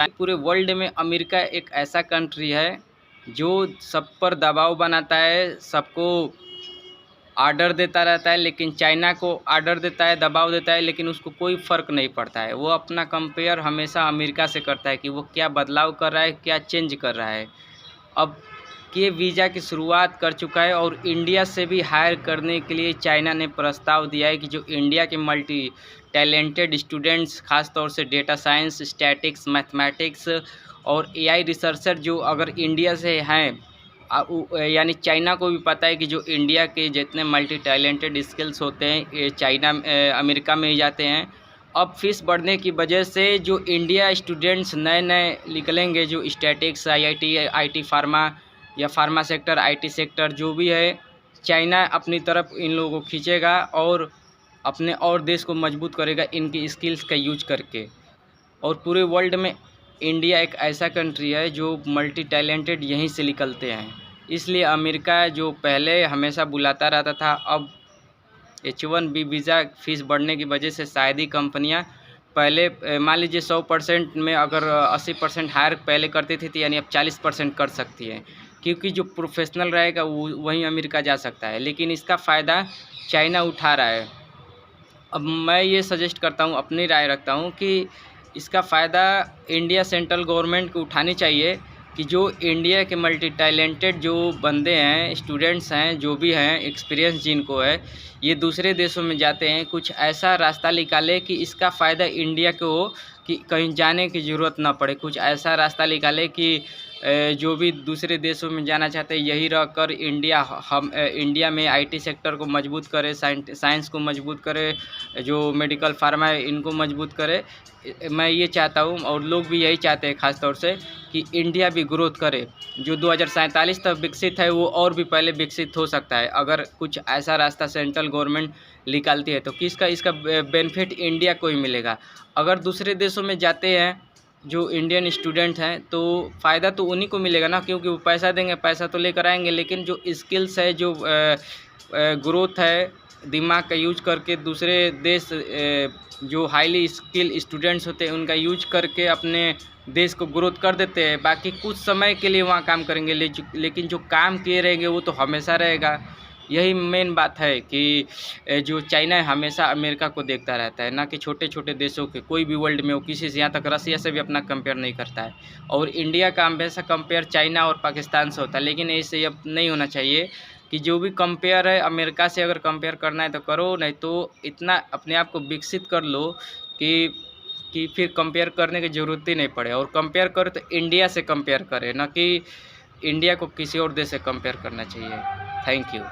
पूरे वर्ल्ड में अमेरिका एक ऐसा कंट्री है जो सब पर दबाव बनाता है, सबको ऑर्डर देता रहता है, लेकिन चाइना को ऑर्डर देता है, दबाव देता है, लेकिन उसको कोई फ़र्क नहीं पड़ता है। वो अपना कंपेयर हमेशा अमेरिका से करता है कि वो क्या बदलाव कर रहा है, क्या चेंज कर रहा है। अब के वीज़ा की शुरुआत कर चुका है और इंडिया से भी हायर करने के लिए चाइना ने प्रस्ताव दिया है कि जो इंडिया के मल्टी टैलेंटेड स्टूडेंट्स, खास तौर से डेटा साइंस, स्टैटिक्स, मैथमेटिक्स और एआई रिसर्चर जो अगर इंडिया से हैं, यानी चाइना को भी पता है कि जो इंडिया के जितने मल्टी टैलेंटेड स्किल्स होते हैं ये चाइना अमेरिका में ही जाते हैं। अब फीस बढ़ने की वजह से जो इंडिया स्टूडेंट्स नए नए निकलेंगे, जो स्टैटिक्स, आईटी फार्मा या फार्मा सेक्टर, आईटी सेक्टर जो भी है, चाइना अपनी तरफ इन लोगों को खींचेगा और अपने और देश को मजबूत करेगा इनकी स्किल्स का यूज करके। और पूरे वर्ल्ड में इंडिया एक ऐसा कंट्री है जो मल्टी टैलेंटेड यहीं से निकलते हैं। इसलिए अमेरिका जो पहले हमेशा बुलाता रहता था, अब H1B वीज़ा फ़ीस बढ़ने की वजह से शायद ही कंपनियां पहले मान लीजिए 100% में अगर 80% हायर पहले करती थी, तो यानी अब 40% कर सकती है, क्योंकि जो प्रोफेशनल रहेगा वो वहीं अमेरिका जा सकता है। लेकिन इसका फ़ायदा चाइना उठा रहा है। अब मैं ये सजेस्ट करता हूँ, अपनी राय रखता हूँ कि इसका फ़ायदा इंडिया सेंट्रल गवर्नमेंट को उठानी चाहिए कि जो इंडिया के मल्टी टैलेंटेड जो बंदे हैं, स्टूडेंट्स हैं, जो भी हैं, एक्सपीरियंस जिनको है, ये दूसरे देशों में जाते हैं, कुछ ऐसा रास्ता निकाले कि इसका फ़ायदा इंडिया को हो, कि कहीं जाने की ज़रूरत ना पड़े। कुछ ऐसा रास्ता निकाले कि जो भी दूसरे देशों में जाना चाहते हैं यहीं रह कर इंडिया में आईटी सेक्टर को मजबूत करे, साइंस को मजबूत करे, जो मेडिकल फार्मा है इनको मजबूत करे। मैं ये चाहता हूँ और लोग भी यही चाहते हैं ख़ास तौर से कि इंडिया भी ग्रोथ करे। जो 2047 तक विकसित है वो और भी पहले विकसित हो सकता है अगर कुछ ऐसा रास्ता सेंट्रल गवर्नमेंट निकालती है। तो इसका बेनिफिट इंडिया को ही मिलेगा। अगर दूसरे देशों में जाते हैं जो इंडियन स्टूडेंट हैं तो फ़ायदा तो उन्हीं को मिलेगा ना, क्योंकि वो पैसा देंगे, पैसा तो लेकर आएंगे, लेकिन जो स्किल्स है, जो ग्रोथ है, दिमाग का यूज करके दूसरे देश जो हाईली स्किल स्टूडेंट्स होते हैं उनका यूज करके अपने देश को ग्रोथ कर देते हैं। बाकी कुछ समय के लिए वहाँ काम करेंगे, लेकिन जो काम किए रहेंगे वो तो हमेशा रहेगा। यही मेन बात है कि जो चाइना है हमेशा अमेरिका को देखता रहता है, ना कि छोटे छोटे देशों के। कोई भी वर्ल्ड में हो, किसी से, यहाँ तक रसिया से भी अपना कंपेयर नहीं करता है। और इंडिया का हमेशा कंपेयर चाइना और पाकिस्तान से होता है, लेकिन ऐसे अब नहीं होना चाहिए कि जो भी कंपेयर है अमेरिका से अगर कंपेयर करना है तो करो, नहीं तो इतना अपने आप को विकसित कर लो कि फिर कंपेयर करने की ज़रूरत ही नहीं पड़े। और कंपेयर करो तो इंडिया से कंपेयर करें, ना कि इंडिया को किसी और देश से कंपेयर करना चाहिए। Thank you.